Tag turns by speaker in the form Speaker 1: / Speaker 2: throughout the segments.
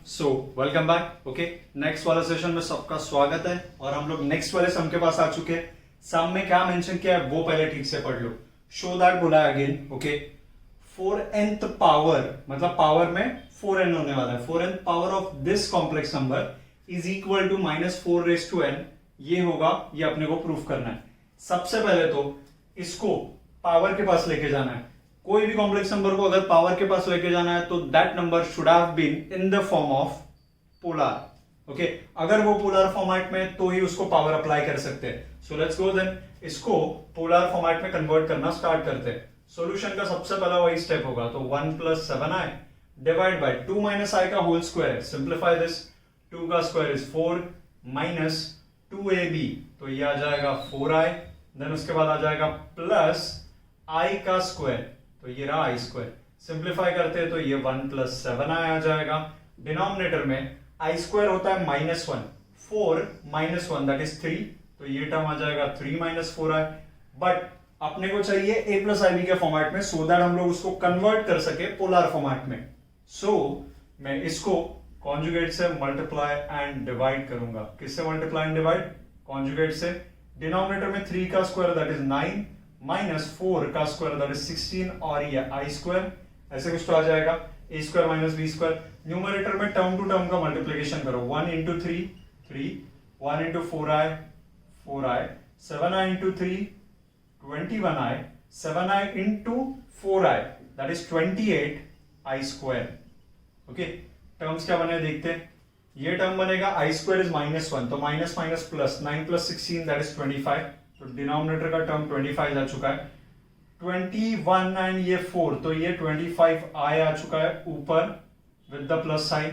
Speaker 1: So welcome back. Okay, next वाला session में सबका स्वागत है और हम लोग नेक्स्ट वाले सम के पास आ चुके हैं। सम में क्या मेंशन किया है वो पहले ठीक से पढ़ लो। शो दैट बोला है अगेन। ओके, 4nth पावर मतलब पावर में 4n होने वाला है। 4nth power of this complex number is equal to -4 raise to n। ये होगा, ये अपने को प्रूफ करना है। सबसे पहले तो इसको पावर के पास लेके जाना है। कोई भी कॉम्प्लेक्स नंबर को अगर पावर के पास लेके जाना है तो that number should have been in the form of polar. Okay, अगर वो पोलर फॉर्मेट में तो ही उसको पावर अप्लाई कर सकते हैं। सो लेट्स गो देन, इसको पोलर फॉर्मेट में कन्वर्ट करना स्टार्ट करते हैं। सॉल्यूशन का सबसे पहला वही स्टेप होगा, तो 1 + 7i डिवाइड बाय 2 - i का होल स्क्वायर है। सिंप्लीफाई दिस, 2 का स्क्वायर इज 4 माइनस 2ab, तो ये आ जाएगा 4i। देन उसके बाद आ जाएगा प्लस i का स्क्वायर, तो ये रहा i स्क्वायर। सिंप्लीफाई करते हैं तो ये 1 + 7i आ जाएगा। डिनोमिनेटर में i स्क्वायर होता है -1, 4 - 1 दैट इज 3, तो ये टर्म आ जाएगा 3 - 4i। बट अपने को चाहिए a + ib के फॉर्मेट में, सो दैट हम लोग उसको कन्वर्ट कर सके पोलर फॉर्मेट में। सो मैं इसको कॉन्जुगेट से मल्टीप्लाई एंड डिवाइड करूंगा। किससे मल्टीप्लाई एंड डिवाइड? कॉन्जुगेट से। डिनोमिनेटर में 3 का स्क्वायर दैट इज 9 माइनस 4 का स्क्वायर दैट इज 16 और ये i स्क्वायर, ऐसे कुछ तो आ जाएगा। a square minus b square. Numerator में टर्म टू टर्म का मल्टीप्लिकेशन करो। 1 × 3 3, 1 × 4i 4i, 7i × 3 21i, 7i × 4i that is 28i square. Okay, terms क्या बने देखते हैं। ये टर्म बनेगा i स्क्वायर इज -1, तो minus minus plus, 9 + 16 that is 25, तो डिनोमिनेटर का टर्म 25 आ चुका है। 21 एंड ये 4, तो ये 25i आ चुका है ऊपर with the plus sign.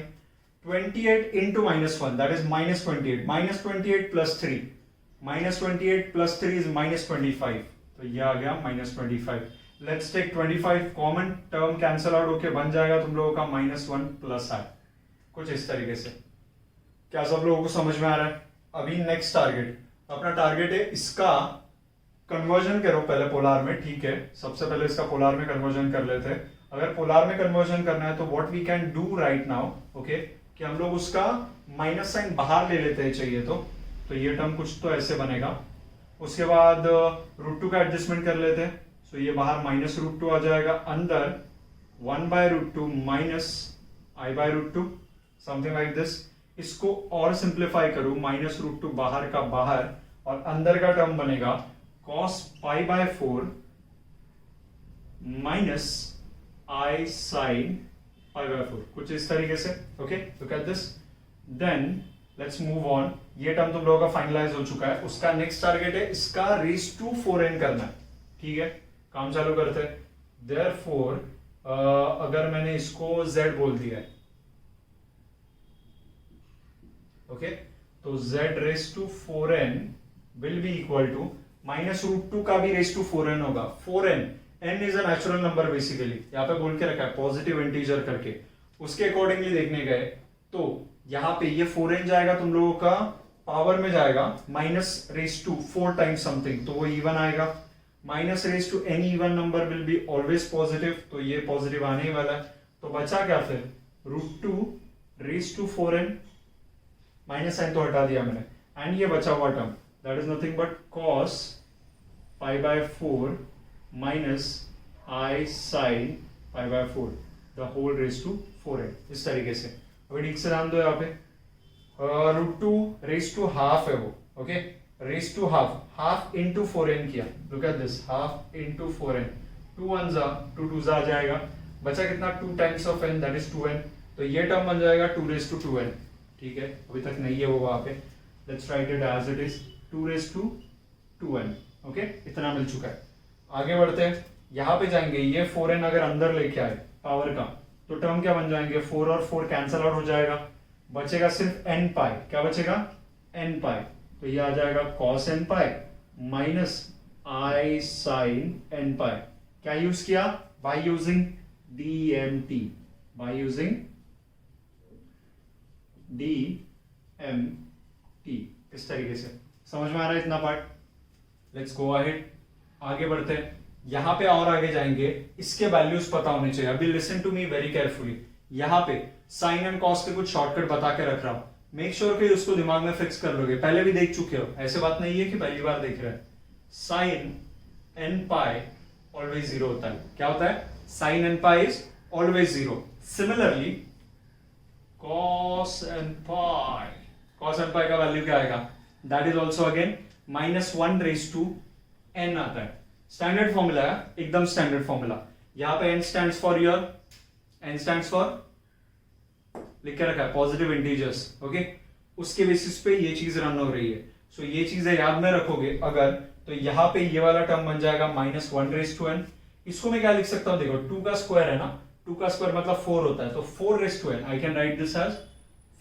Speaker 1: 28 × -1 that is -28, -28 + 3, -28 + 3 is -25, तो ये आ गया -25। Let's take 25 common, term cancel out होके बन जाएगा तुम लोगों का -1 + i, कुछ इस तरीके से। क्या सब लोगों को समझ में आ रहा है? अभी नेक्स्ट टारगेट, अपना टारगेट है इसका कन्वर्जन करो पहले पोलर में। ठीक है, सबसे पहले इसका पोलर में कन्वर्जन कर लेते हैं। अगर पोलर में कन्वर्जन करना है तो what we can do right now, okay, कि हम लोग उसका माइनस साइन बाहर ले लेते हैं चाहिए तो ये टर्म कुछ तो ऐसे बनेगा। उसके बाद √2 का एडजस्टमेंट कर लेते हैं। सो ये बाहर -√2 आ जाएगा, अंदर 1/√2 minus i/√2, something like this. इसको और सिंप्लीफाई करूं, -√2 बाहर का बाहर और अंदर का टर्म बनेगा cos π/4 माइनस i sin π/4, कुछ इस तरीके से। Okay, look at this. Then let's move on. ये टर्म तुम लोगों का फाइनलाइज हो चुका है। उसका नेक्स्ट टारगेट है इसका raised-to-4n करना है। ठीक है, काम चालू करते हैं। Therefore, अगर मैंने इसको z बोल दिया है, ओके, तो z raised-to-4n will be equal to -√2 का भी raised-to-4n होगा। 4n, n is a natural number basically, यहाँ पे बोल के रखा है पॉजिटिव इंटीजर करके। उसके अकॉर्डिंगली देखने गए तो यहाँ पे ये 4n जाएगा तुम लोगों का पावर में जाएगा -raised-to-4 टाइम्स समथिंग, तो वो इवन आएगा। -raised-to-any even number will be always positive, तो ये पॉजिटिव आने ही वाला है। तो बचा क्या फिर? √2 raised-to-4n, माइनस साइन तो हटा दिया मैंने, एंड ये बचा हुआ term that is nothing but cos π/4 minus i sin π/4 the whole raised-to-4n, इस तरीके से। अभी ठीक से ध्यान दो, यहाँ पे √2 raised-to-half है वो। Okay, raised-to-half, half into 4n किया। Look at this, half into 4n, 2 1s 2 2s आ जाएगा। बचा कितना? 2 times of n that is 2n, तो ये टर्म बन जाएगा 2 raised-to-2n। ठीक है, अभी तक नहीं है वो वहां पे। Let's write it as it is 2 raised-to-2n। Okay, इतना मिल चुका है। आगे बढ़ते हैं, यहां पे जाएंगे। ये 4n अगर अंदर लेके आए पावर का, तो टर्म क्या बन जाएंगे? 4 और 4 कैंसल आउट हो जाएगा, बचेगा सिर्फ nπ। क्या बचेगा? nπ, तो ये आ जाएगा cos nπ minus i sin nπ। क्या यूज किया? By using DMT, by using DMT, इस तरीके से। समझ में आ रहा है इतना पार्ट? लेट्स गो अहेड, आगे बढ़ते हैं। यहां पे और आगे जाएंगे, इसके वैल्यूज पता होने चाहिए। अभी listen to me very carefully. यहां पे साइन एंड कॉस के कुछ शॉर्टकट बता के रख रहा हूं, मेक श्योर कि उसको दिमाग में फिक्स कर लोगे, पहले भी देख चुके हो, ऐसे बात नहीं है कि पहली बार देख रहे हैं। Sine n pi always zero होता है, क्या होता है, sine n pi is always zero. Similarly cos n pi का वैल्यू क्या आएगा, that is also again -1 raise to n आता है। स्टैंडर्ड फॉर्मूला है, एकदम स्टैंडर्ड फॉर्मूला। यहां पे n stands for your, n stands for लिख के रखा है पॉजिटिव इंटीजर्स, ओके। उसके बेसिस पे ये चीज रन हो रही है। सो ये चीजें याद में रखोगे अगर, तो यहां पे ये वाला टर्म बन जाएगा -1 रेज टू एन। इसको मैं क्या लिख सकता हूं, देखो 2 का स्क्वायर है ना, 2 का स्क्वायर मतलब 4 होता है, तो 4 raise to n, I can write this as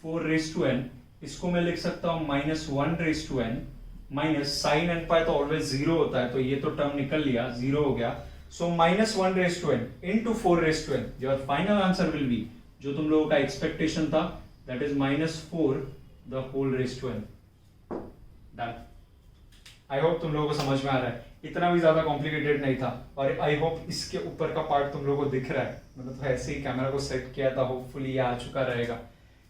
Speaker 1: 4 raise to n. इसको मैं लिख सकता हूं -1 raise to n minus sine n pi तो ऑलवेज जीरो होता है, तो ये तो टर्म निकल लिया, जीरो हो गया। So -1 raise to n into 4 raise to n, your final answer will be, जो तुम लोगों का एक्सपेक्टेशन था, that is -4 the whole raise to n. Done. I hope तुम लोगों को समझ में आ रहा है, इतना भी ज्यादा कॉम्प्लिकेटेड नहीं था, और आई होप इसके ऊपर का पार्ट तुम लोगों को दिख रहा है। मतलब तो ऐसे ही कैमरा को सेट किया था, होपफुली ये आ चुका रहेगा।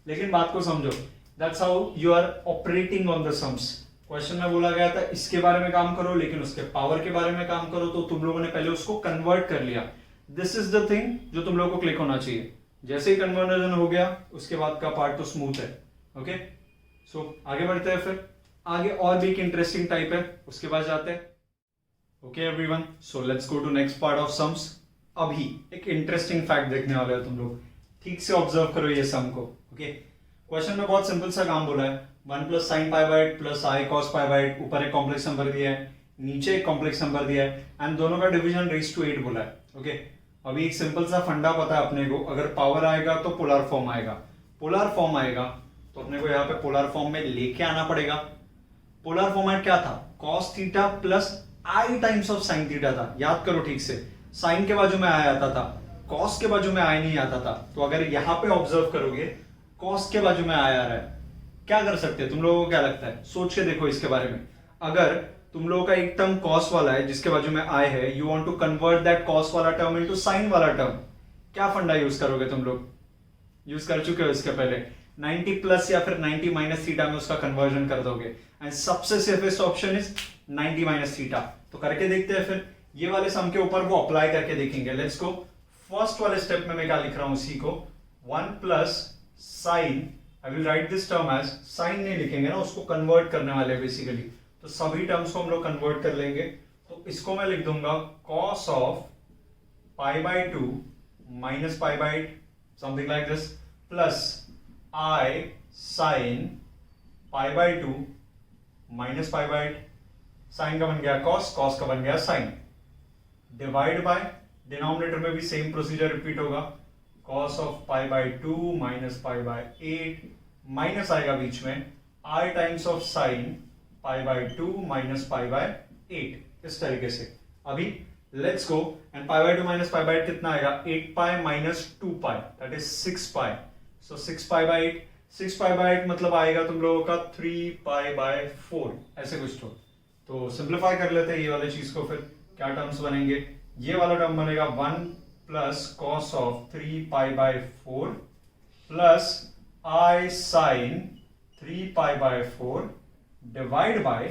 Speaker 1: लेकिन बात को समझो, that's how you are operating on the sums. Question में बोला गया था इसके बारे में काम करो, लेकिन उसके पावर के बारे में काम करो, तो तुम लोगों ने पहले उसको कन्वर्ट कर लिया। दिस इज द थिंग जो तुम लोगों को क्लिक होना चाहिए। जैसे ही कन्वर्जन हो गया, उसके बाद का पार्ट तो स्मूथ है, ओके। सो आगे बढ़ते हैं, फिर आगे और भी एक इंटरेस्टिंग टाइप है, उसके बाद जाते हैं। Okay everyone, so let's go to next part of sums. अभी एक इंटरेस्टिंग फैक्ट देखने वाले हो तुम लोग, ठीक से ऑब्जर्व करो ये सम को, ओके। क्वेश्चन में बहुत सिंपल सा काम बोला है, 1 plus sign pi by 8 plus I cos pi by 8, ऊपर एक कॉम्प्लेक्स नंबर दिया है, नीचे एक कॉम्प्लेक्स नंबर दिया है, एंड दोनों का डिवीजन रेज टू 8 बोला है, ओके। अभी एक सिंपल सा फंडा पता है अपने को, अगर पावर आएगा तो पोलर फॉर्म आएगा, पोलर फॉर्म आएगा तो अपने को यहाँ पे पोलर फॉर्म में लेके आना पड़ेगा। पोलर फॉर्मेट क्या था, cos theta plus i times of sine theta था, याद करो ठीक से। साइन के बाजू में आई आता था, कॉस के बाजू में आई नहीं आता था। तो अगर यहाँ पे ऑब्जर्व करोगे, कॉस के बाजू में आई आ रहा है, क्या कर सकते हैं, तुम लोगों को क्या लगता है, सोच के देखो इसके बारे में। अगर तुम लोगों का एक टर्म कॉस वाला है जिसके बाजू में आई है, you want to convert that cos वाला टर्म इनटू साइन वाला टर्म, क्या फंडा यूज करोगे, तुम लोग यूज कर चुके हो इसके पहले, 90 प्लस या फिर 90 माइनस थीटा में उसका कन्वर्जन कर दोगे, एंड सबसे safest option is 90 minus theta. तो करके देखते हैं, फिर ये वाले सम के ऊपर वो अप्लाई करके देखेंगे। Let's go. फर्स्ट वाले स्टेप में मैं क्या लिख रहा हूं, उसी को 1 plus sine, I will write this term as, sine नहीं लिखेंगे ना, उसको कन्वर्ट करने वाले बेसिकली, तो सभी टर्म्स को हम लोग कन्वर्ट कर लेंगे। तो इसको मैं लिख दूंगा cos of pi by 2 minus pi by 8, something like this, plus i sine pi by 2 minus pi by 8, sine का बन गया cos, cos का बन गया साइन, डिवाइड बाय, डिनोमिनेटर में भी सेम प्रोसीजर रिपीट होगा, cos of pi by 2 minus pi by 8, minus आएगा बीच में, i times of sign pi by 2 minus pi by 8, इस तरीके से। अभी let's go, and pi by 2 minus pi by 8 कितना आएगा, 8 pi minus 2 pi, that is 6 pi. So 6 pi by 8, 6 pi by 8 मतलब आएगा तुम लोगों का 3 पाई बाई 4, ऐसे कुछ तो सिंप्लीफाई कर लेते हैं ये वाले चीज को। फिर क्या टर्म्स बनेंगे, ये वाला टर्म बनेगा 1 plus cos of 3 pi by 4 plus i sine 3 pi by 4 divide by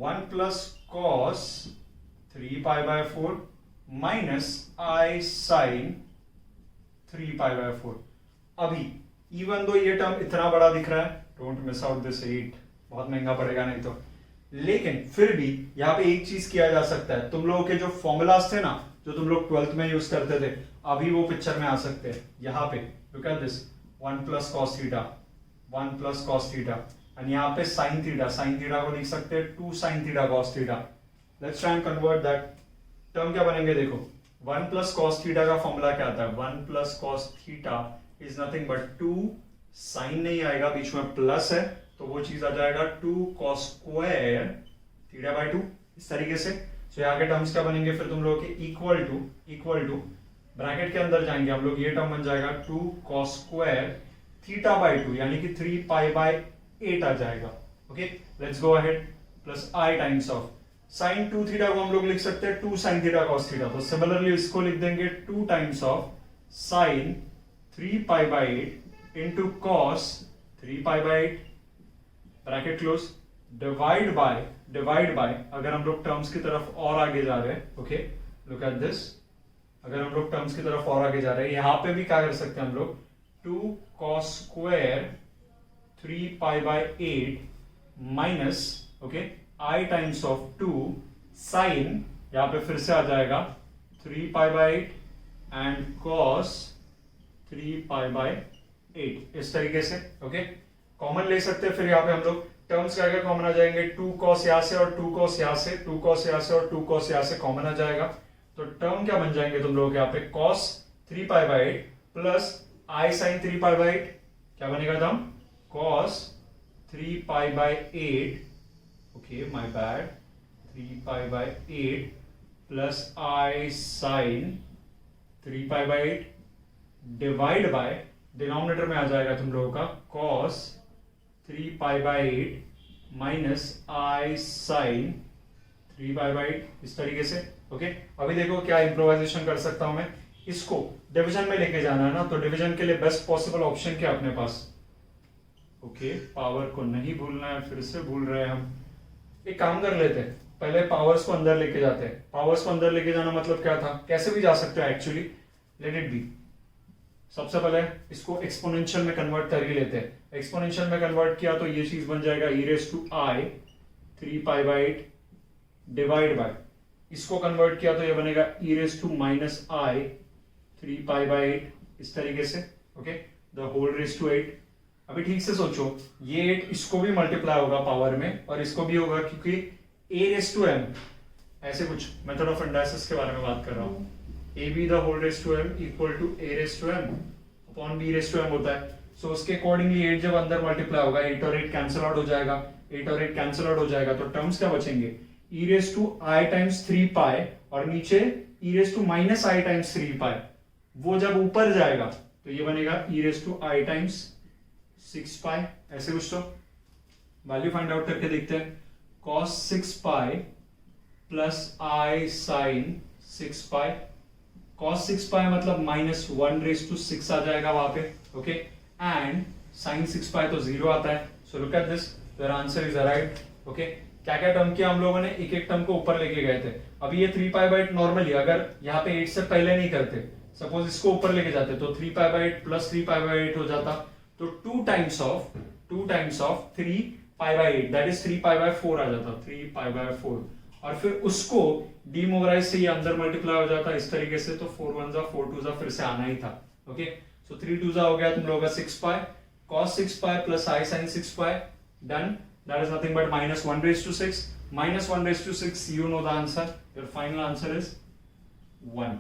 Speaker 1: 1 plus cos 3 pi by 4 minus i sine 3 pi by 4। अभी इवन दो ये टर्म इतना बड़ा दिख रहा है, डोंट मिस आउट दिस 8, बहुत महंगा पड़ेगा नहीं तो, लेकिन फिर भी यहाँ पे एक चीज किया जा सकता है, तुम लोगों के जो फॉर्मूलाज थे ना, जो तुम लोग 12th में यूज करते थे, अभी वो पिक्चर में आ सकते हैं। यहाँ पे look at this, 1 plus cos theta, 1 plus cos theta, and यहाँ पे साइन थीटा को लिख सकते हैं 2 sine theta cos theta. Let's try and convert that. Term क्या बनेंगे, देखो 1 प्लस कॉस थीटा का फॉर्मूला क्या आता है, 1 plus cos theta is nothing but 2, sine नहीं आएगा, बीच में प्लस है तो वो चीज आ जाएगा 2 कॉस स्क्वायर थीटा बाई 2, इस तरीके से। सो यहाँ के टर्म्स क्या बनेंगे फिर तुम लोगों के, इक्वल टू ब्रैकेट के अंदर जाएंगे हम लोग, ये टर्म बन जाएगा 2 कॉस स्क्वायर थीटा बाई 2, यानी कि 3 पाई बाई 8 आ जाएगा। Okay, let's go ahead, plus i times of sine 2 theta को हम लोग लिख सकते हैं 2 साइन थीटा कॉस थीटा, तो सिमिलरली इसको लिख देंगे 2 times of sine 3 pi by 8 into cos 3π/8 bracket close divide by अगर हम लोग टर्म्स की तरफ और आगे जा रहे हैं, ओके लुक एट दिस, अगर हम लोग टर्म्स की तरफ और आगे जा रहे हैं, यहां पे भी क्या कर सकते हैं हम लोग, 2 cos square 3π/8 minus okay i times of 2 sine, यहां पे फिर से आ जाएगा 3π/8 एंड cos 3π/8 इस तरीके से, ओके कॉमन ले सकते हैं। फिर यहाँ पे हम लोग टर्म्स क्या क्या कॉमन आ जाएंगे, 2 cos यहां से और 2 cos यहां से, 2 cos यहां से और 2 cos यहां से कॉमन आ जाएगा। तो टर्म क्या बन जाएंगे तुम लोगों के यहाँ पे, cos 3π/8 प्लस i sin 3π/8, क्या बनेगा term, cos 3π/8 okay my bad 3π/8 plus i sin 3π/8 divide by denominator में आ जाएगा तुम लोगों का cos 3π/8 माइनस i sin 3π/8 इस तरीके से, ओके अभी देखो क्या इंप्रोवाइजेशन कर सकता हूं मैं, इसको डिवीजन में लेके जाना है ना, तो डिवीजन के लिए बेस्ट पॉसिबल ऑप्शन क्या अपने पास, ओके पावर को नहीं भूलना है, फिर से भूल रहे हैं हम, एक काम कर लेते हैं, पहले पावर्स को अंदर लेके जाते हैं। पावर्स को अंदर लेके जाना मतलब क्या था, कैसे भी जा सकते हो एक्चुअली, लेट इट बी। सबसे पहले इसको एक्सपोनेंशियल में कन्वर्ट कर ही लेते हैं। एक्सपोनेंशियल में कन्वर्ट किया तो ये चीज बन जाएगा e⁻⁴ 3π/8 डिवाइड बाय, इसको कन्वर्ट किया तो ये बनेगा e⁻⁻⁻ 3π/8 इस तरीके से, okay the whole raise to 8। अभी ठीक से सोचो, ये 8 इसको भी मल्टीप्लाई होगा पावर में और इसको भी होगा, क्योंकि a⁻m ऐसे कुछ मेथड ऑफ इंडाइसिस के बारे में बात कर रहा हूं, ab the whole raise to m equal to a⁻m upon b⁻m होता है। सो उसके अकॉर्डिंगली 8 जब अंदर मल्टीप्लाई होगा, 8 और 8 कैंसिल आउट हो जाएगा, 8 और 8 कैंसिल आउट हो जाएगा, तो टर्म्स क्या बचेंगे, e⁻i टाइम्स 3π और नीचे e⁻i टाइम्स 3π, वो जब ऊपर जाएगा तो ये बनेगा e⁻i टाइम्स 6π, ऐसे कुछ। तो वैल्यू फाइंड आउट करके देखते हैं, cos 6π plus i sin 6π, cos 6π मतलब -1/6 आ जाएगा वहां पे, ओके एंड sin 6π तो 0 आता है। So look at this, your answer is right, okay क्या क्या टर्म किया हम लोगों ने, एक एक टर्म को ऊपर लेके गए थे। अभी ये 3π/8 नॉर्मली अगर यहाँ पे 8 से पहले नहीं करते, सपोज इसको ऊपर लेके जाते तो 3π/8 प्लस 3π/8 हो जाता, तो 2 टाइम्स ऑफ 3π/8 दैट इज 3π/4 आ जाता, 3π/4 और फिर उसको डीमोराइज से ये अंदर मल्टीप्लाई हो जाता इस तरीके से, तो 4 1 जा 4 2 जा फिर से आना ही था, ओके सो 3 2 जा हो गया तुम लोगों का 6π, cos 6π plus i sin 6π done, that is nothing but -1/6, -1/6 you know the answer, your final answer is 1।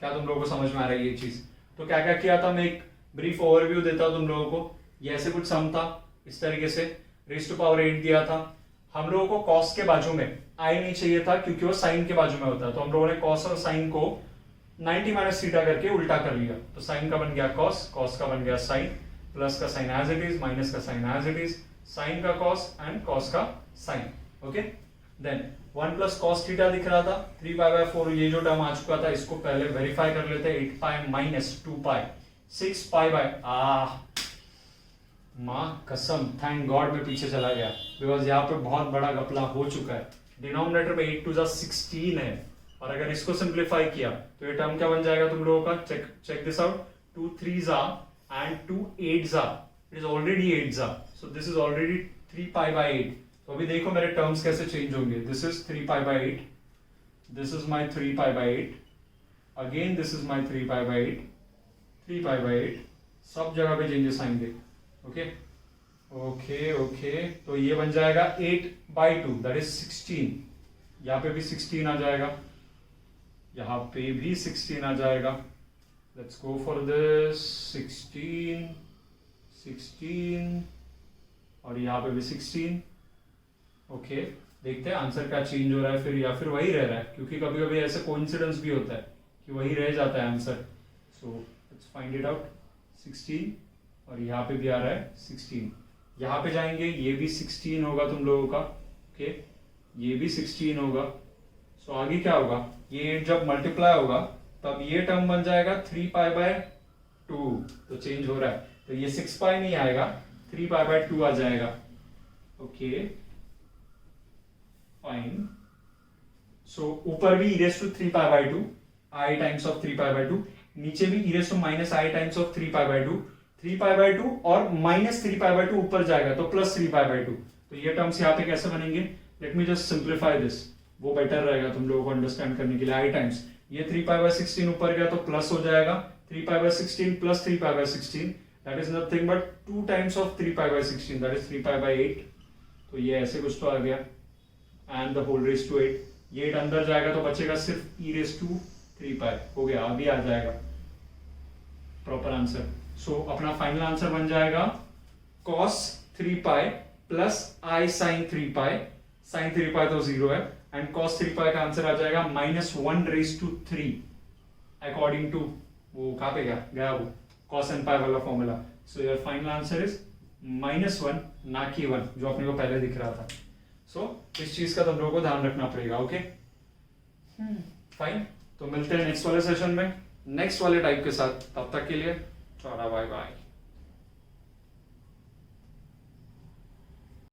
Speaker 1: क्या तुम लोगों को समझ में आ रही है ये चीज? तो क्या क्या किया था, मैं एक ब्रीफ ओवरव्यू देता हूं तुम लोगों को। ये ऐसे कुछ सम था इस तरीके से, रेज़ टू पावर 8 दिया था, हम लोगों को cos के बाजू में i नहीं चाहिए था क्योंकि वो sin के बाजू में होता है, तो हम लोगों ने cos और sin को 90 - थीटा करके उल्टा कर लिया, तो sin का बन गया cos, cos का बन गया sin, प्लस का sin as it is, minus का sin as it is, sin का cos एंड cos का sin, okay then 1 plus cos theta दिख रहा था, 3π/4 ये जो टर्म आ चुका था, इसको पहले वेरीफाई कर लेते हैं, 8π माइनस 2π 6π माँ कसम, थैंक गॉड मैं पीछे चला गया, बिकॉज यहाँ पे बहुत बड़ा घपला हो चुका है। डिनोमिनेटर में 8 2 जा 16 है, और अगर इसको सिंप्लीफाई किया तो ये टर्म क्या बन जाएगा तुम लोगों का, चेक दिस आउट, 2 3 जा एंड 2 8 जा, इट इज ऑलरेडी 8 जा, सो दिस इज ऑलरेडी 3π/8। तो अभी देखो मेरे टर्म्स कैसे चेंज होंगे, this is 3π/8, this is my 3π/8, again this is my 3π/8, 3π/8, सब जगह पे चेंजेस आएंगे, ओके ओके ओके तो ये बन जाएगा 8/2 दैट इज 16, यहाँ पे भी 16 आ जाएगा, यहाँ पे भी 16 आ जाएगा, लेट्स गो फॉर दिस 16 16 और यहाँ पे भी 16, ओके देखते हैं आंसर क्या चेंज हो रहा है फिर, या फिर वही रह रहा है, क्योंकि कभी कभी ऐसे कोइंसिडेंस भी होता है कि वही रह जाता है answer. So let's find it out, 16 और यहाँ पे भी आ रहा है 16, यहाँ पे जाएंगे ये भी 16 होगा तुम लोगों का, ओके ये भी 16 होगा। सो आगे क्या होगा, ये जब मल्टीप्लाई होगा तब ये टर्म बन जाएगा 3π/2, तो चेंज हो रहा है, तो ये 6 पाई नहीं आएगा, 3 पाई बाय 2 आ जाएगा। Okay fine. सो ऊपर भी e to 3 pi bye 2 i times of 3 pi bye 2, नीचे भी e to minus i times of 3 pi bye 2, 3 pi bye 2 और माइनस 3 पाई बाय 2 ऊपर जाएगा तो प्लस 3 पाई बाय 2। तो ये टर्म्स यहाँ पे कैसे बनेंगे, let me just simplify this, वो बेटर रहेगा तुम लोगों को अंडरस्टैंड करने के लिए। i टाइम्स ये 3 पाई बाय 16 ऊपर गया तो प्लस हो जाएगा, 3 pi by 16 plus 3 pi by 16 that is nothing but 2 times of 3 pi by 16 that is 3 pi by 8। तो ये ऐसे कुछ तो आ गया and the whole raise to 8, ये 8 अंदर जाएगा तो बचेगा सिर्फ e रेज टू 3 पाई, हो गया, अभी आ जाएगा प्रॉपर आंसर। सो अपना फाइनल आंसर बन जाएगा cos 3 pi plus i sin 3 pi, sin 3 पाई तो 0 है एंड cos 3 पाई का आंसर आ जाएगा -1 रेज टू 3 अकॉर्डिंग टू वो कहां पे गया वो cos and pi वाला formula. So your final answer is -1 ना कि 1 जो अपने को पहले दिख रहा था। सो इस चीज का तुम लोगों को ध्यान रखना पड़ेगा। ओके फाइन, तो मिलते हैं नेक्स्ट वाले सेशन में नेक्स्ट वाले टाइप के साथ, तब तक के लिए टाटा बाय बाय।